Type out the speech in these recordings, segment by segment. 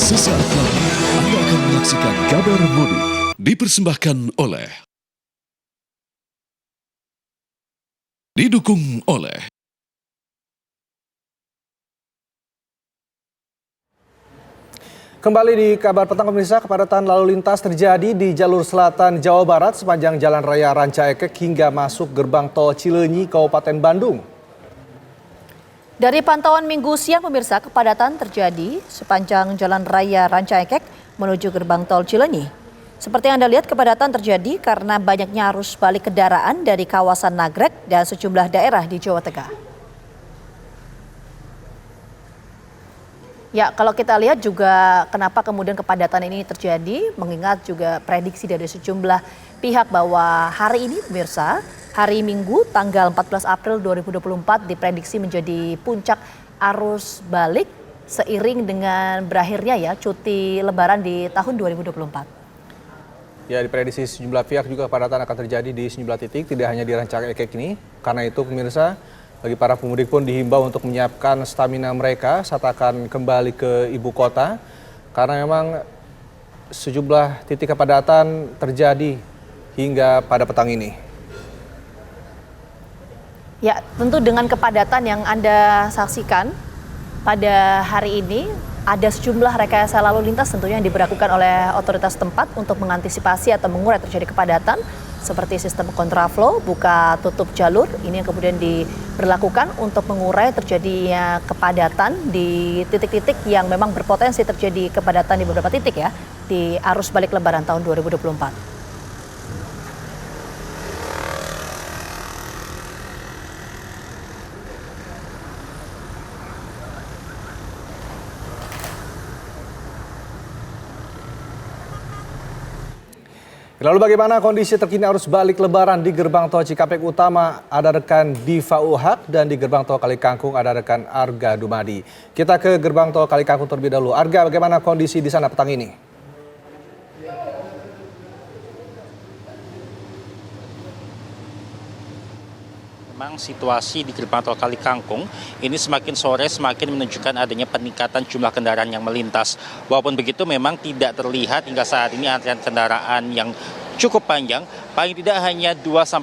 Sesaat lagi Anda akan menyaksikan Kabar Mudik dipersembahkan oleh didukung oleh Kembali di kabar petang pemirsa, kepadatan lalu lintas terjadi di jalur selatan Jawa Barat sepanjang Jalan Raya Rancaekek hingga masuk gerbang tol Cileunyi, Kabupaten Bandung. Dari pantauan minggu siang pemirsa, kepadatan terjadi sepanjang Jalan Raya Rancaekek menuju gerbang tol Cileunyi. Seperti yang Anda lihat, kepadatan terjadi karena banyaknya arus balik kendaraan dari kawasan Nagrek dan sejumlah daerah di Jawa Tengah. Ya, kalau kita lihat juga kenapa kemudian kepadatan ini terjadi, mengingat juga prediksi dari sejumlah pihak bahwa hari ini pemirsa, hari Minggu tanggal 14 April 2024 diprediksi menjadi puncak arus balik seiring dengan berakhirnya ya cuti lebaran di tahun 2024. Ya, diprediksi sejumlah pihak juga kepadatan akan terjadi di sejumlah titik, tidak hanya di Rancaekek ini. Karena itu pemirsa, bagi para pemudik pun dihimbau untuk menyiapkan stamina mereka saat akan kembali ke ibu kota. Karena memang sejumlah titik kepadatan terjadi hingga pada petang ini. Ya, tentu dengan kepadatan yang Anda saksikan pada hari ini, ada sejumlah rekayasa lalu lintas tentunya yang diberlakukan oleh otoritas tempat untuk mengantisipasi atau mengurai terjadi kepadatan. Seperti sistem kontraflow, buka tutup jalur, ini yang kemudian diberlakukan untuk mengurai terjadinya kepadatan di titik-titik yang memang berpotensi terjadi kepadatan di beberapa titik ya, di arus balik lebaran tahun 2024. Lalu bagaimana kondisi terkini arus balik lebaran di gerbang tol Cikampek Utama? Ada rekan Diva Uhak, dan di gerbang tol Kalikangkung ada rekan Arga Dumadi. Kita ke gerbang tol Kalikangkung terlebih dahulu. Arga, bagaimana kondisi di sana petang ini? Memang situasi di gerbang tol Kalikangkung ini semakin sore semakin menunjukkan adanya peningkatan jumlah kendaraan yang melintas. Walaupun begitu memang tidak terlihat hingga saat ini antrian kendaraan yang cukup panjang. Paling tidak hanya 2-5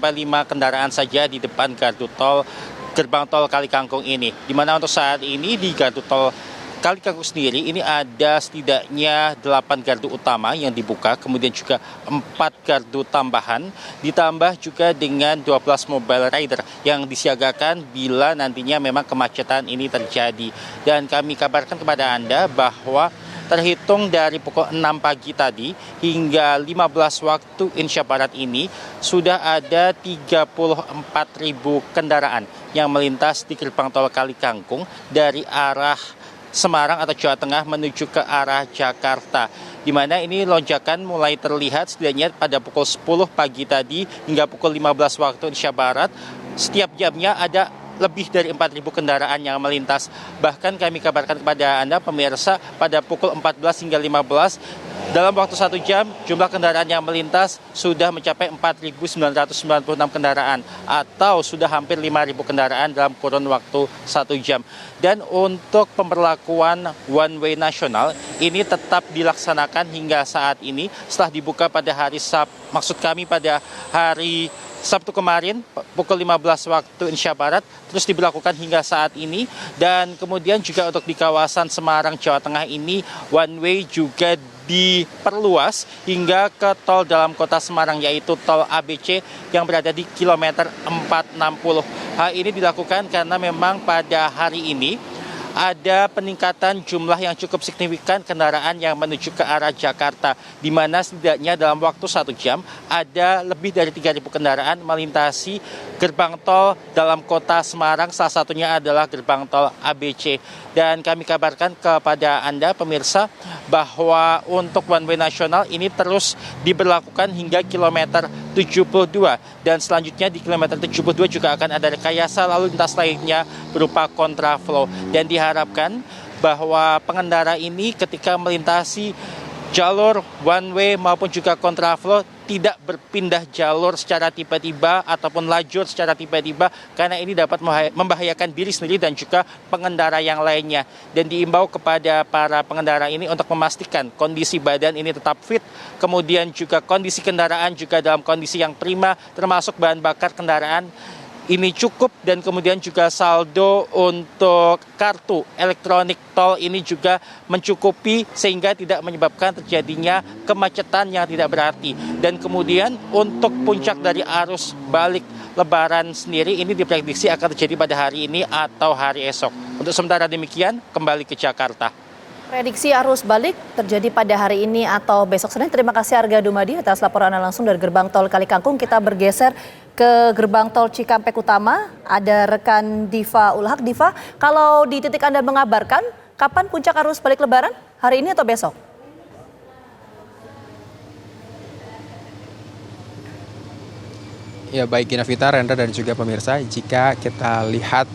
kendaraan saja di depan gardu tol gerbang tol Kalikangkung ini. Di mana untuk saat ini di gardu tol Kalikangkung sendiri ini ada setidaknya 8 gardu utama yang dibuka, kemudian juga 4 gardu tambahan, ditambah juga dengan 12 mobile rider yang disiagakan bila nantinya memang kemacetan ini terjadi. Dan kami kabarkan kepada Anda bahwa terhitung dari pukul 6 pagi tadi hingga 15 waktu Indonesia Barat ini sudah ada 34.000 kendaraan yang melintas di gerbang tol Kalikangkung dari arah Semarang atau Jawa Tengah menuju ke arah Jakarta. Di mana ini lonjakan mulai terlihat setidaknya pada pukul 10 pagi tadi hingga pukul 15 waktu Indonesia Barat. Setiap jamnya ada lebih dari 4.000 kendaraan yang melintas. Bahkan kami kabarkan kepada Anda pemirsa pada pukul 14 hingga 15 dalam waktu 1 jam, jumlah kendaraan yang melintas sudah mencapai 4.996 kendaraan atau sudah hampir 5.000 kendaraan dalam kurun waktu 1 jam. Dan untuk pemberlakuan one way nasional ini tetap dilaksanakan hingga saat ini setelah dibuka pada hari pada hari Sabtu kemarin pukul 15 waktu Indonesia Barat, terus diberlakukan hingga saat ini. Dan kemudian juga untuk di kawasan Semarang, Jawa Tengah ini one way juga diperluas hingga ke tol dalam kota Semarang, yaitu tol ABC yang berada di kilometer 460. Hal ini dilakukan karena memang pada hari ini ada peningkatan jumlah yang cukup signifikan kendaraan yang menuju ke arah Jakarta, di mana setidaknya dalam waktu 1 jam ada lebih dari 3.000 kendaraan melintasi gerbang tol dalam kota Semarang, salah satunya adalah gerbang tol ABC. Dan kami kabarkan kepada Anda pemirsa bahwa untuk one way nasional ini terus diberlakukan hingga kilometer 72, dan selanjutnya di kilometer 72 juga akan ada rekayasa lalu lintas lainnya berupa kontraflow. Dan diharapkan bahwa pengendara ini ketika melintasi jalur one way maupun juga kontraflow tidak berpindah jalur secara tiba-tiba ataupun lajur secara tiba-tiba, karena ini dapat membahayakan diri sendiri dan juga pengendara yang lainnya. Dan diimbau kepada para pengendara ini untuk memastikan kondisi badan ini tetap fit, kemudian juga kondisi kendaraan juga dalam kondisi yang prima, termasuk bahan bakar kendaraan ini cukup, dan kemudian juga saldo untuk kartu elektronik tol ini juga mencukupi sehingga tidak menyebabkan terjadinya kemacetan yang tidak berarti. Dan kemudian untuk puncak dari arus balik Lebaran sendiri ini diprediksi akan terjadi pada hari ini atau hari esok. Untuk sementara demikian, kembali ke Jakarta. Prediksi arus balik terjadi pada hari ini atau besok Senin. Terima kasih Arga Dumadi atas laporan langsung dari gerbang tol Kali Kangkung. Kita bergeser ke gerbang tol Cikampek Utama. Ada rekan Diva Ulhak. Diva, kalau di titik Anda mengabarkan, kapan puncak arus balik Lebaran? Hari ini atau besok? Ya, baik Gina Vita, Rendra dan juga pemirsa, jika kita lihat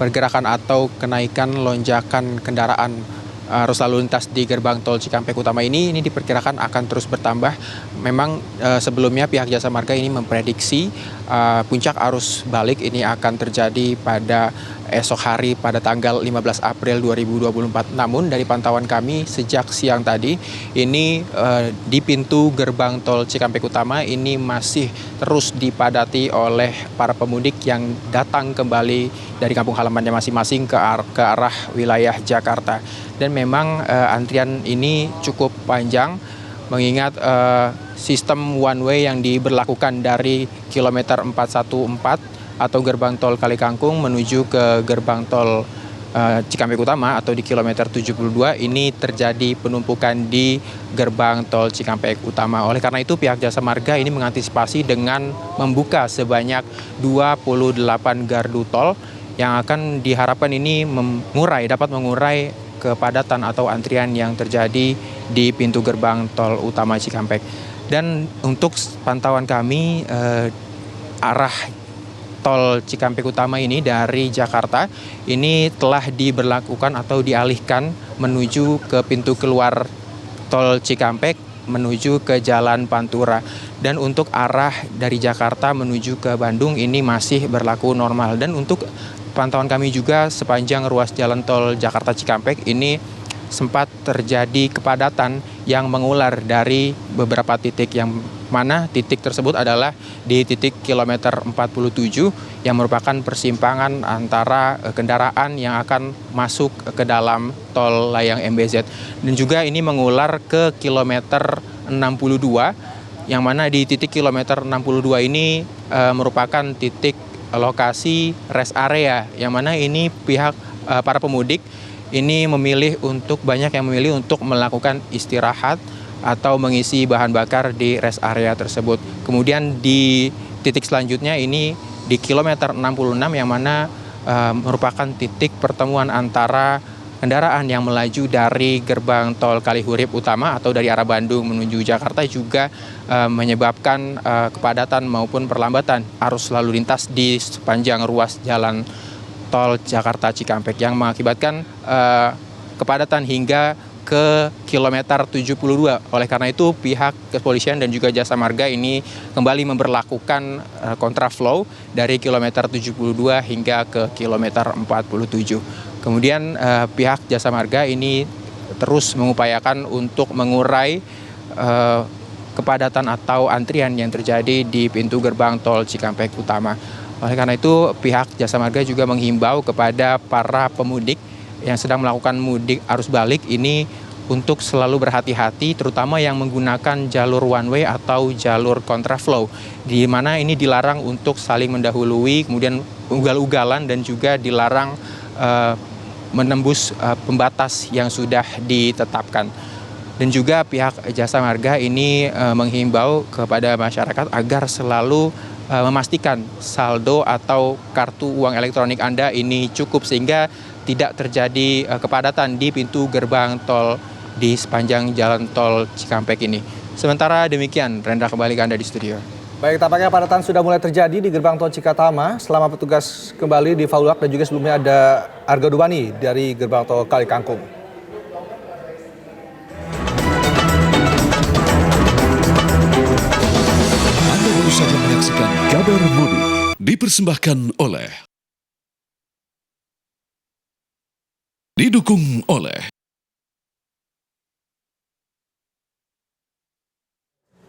pergerakan atau kenaikan lonjakan kendaraan arus lalu lintas di gerbang tol Cikampek Utama ini diperkirakan akan terus bertambah. Memang sebelumnya pihak Jasa Marga ini memprediksi puncak arus balik ini akan terjadi pada esok hari pada tanggal 15 April 2024. Namun dari pantauan kami sejak siang tadi ini di pintu gerbang tol Cikampek Utama ini masih terus dipadati oleh para pemudik yang datang kembali dari kampung halamannya masing-masing ke arah wilayah Jakarta. Dan memang antrian ini cukup panjang mengingat sistem one way yang diberlakukan dari kilometer 414 atau gerbang tol Kali Kangkung menuju ke gerbang tol Cikampek Utama atau di kilometer 72 ini terjadi penumpukan di gerbang tol Cikampek Utama. Oleh karena itu pihak Jasa Marga ini mengantisipasi dengan membuka sebanyak 28 gardu tol yang akan diharapkan ini dapat mengurai kepadatan atau antrian yang terjadi di pintu gerbang tol utama Cikampek. Dan untuk pantauan kami arah tol Cikampek Utama ini dari Jakarta ini telah diberlakukan atau dialihkan menuju ke pintu keluar tol Cikampek menuju ke Jalan Pantura. Dan untuk arah dari Jakarta menuju ke Bandung ini masih berlaku normal. Dan untuk pantauan kami juga sepanjang ruas jalan tol Jakarta Cikampek ini sempat terjadi kepadatan yang mengular dari beberapa titik, yang mana titik tersebut adalah di titik kilometer 47 yang merupakan persimpangan antara kendaraan yang akan masuk ke dalam tol layang MBZ. Dan juga ini mengular ke kilometer 62 yang mana di titik kilometer 62 ini merupakan titik lokasi rest area yang mana ini pihak para pemudik ini banyak yang memilih untuk melakukan istirahat atau mengisi bahan bakar di rest area tersebut. Kemudian di titik selanjutnya ini di kilometer 66 yang mana merupakan titik pertemuan antara kendaraan yang melaju dari gerbang tol Kalihurip Utama atau dari arah Bandung menuju Jakarta juga menyebabkan kepadatan maupun perlambatan arus lalu lintas di sepanjang ruas jalan tol Jakarta Cikampek yang mengakibatkan kepadatan hingga ke kilometer 72. Oleh karena itu pihak kepolisian dan juga Jasa Marga ini kembali memberlakukan kontraflow dari kilometer 72 hingga ke kilometer 47. Kemudian pihak Jasa Marga ini terus mengupayakan untuk mengurai kepadatan atau antrian yang terjadi di pintu gerbang tol Cikampek Utama. Oleh karena itu pihak Jasa Marga juga menghimbau kepada para pemudik yang sedang melakukan mudik arus balik ini untuk selalu berhati-hati, terutama yang menggunakan jalur one way atau jalur kontraflow, di mana ini dilarang untuk saling mendahului, kemudian ugal-ugalan dan juga dilarang menembus pembatas yang sudah ditetapkan. Dan juga pihak Jasa Marga ini menghimbau kepada masyarakat agar selalu memastikan saldo atau kartu uang elektronik Anda ini cukup sehingga tidak terjadi kepadatan di pintu gerbang tol di sepanjang jalan tol Cikampek ini. Sementara demikian, Rendra, kembali ke Anda di studio. Baik, tampaknya kepadatan sudah mulai terjadi di gerbang tol Cikatama. Selama petugas kembali di Faulak dan juga sebelumnya ada Arga Dumani dari gerbang tol Kali Kangkung. Kabar Mudik dipersembahkan oleh didukung oleh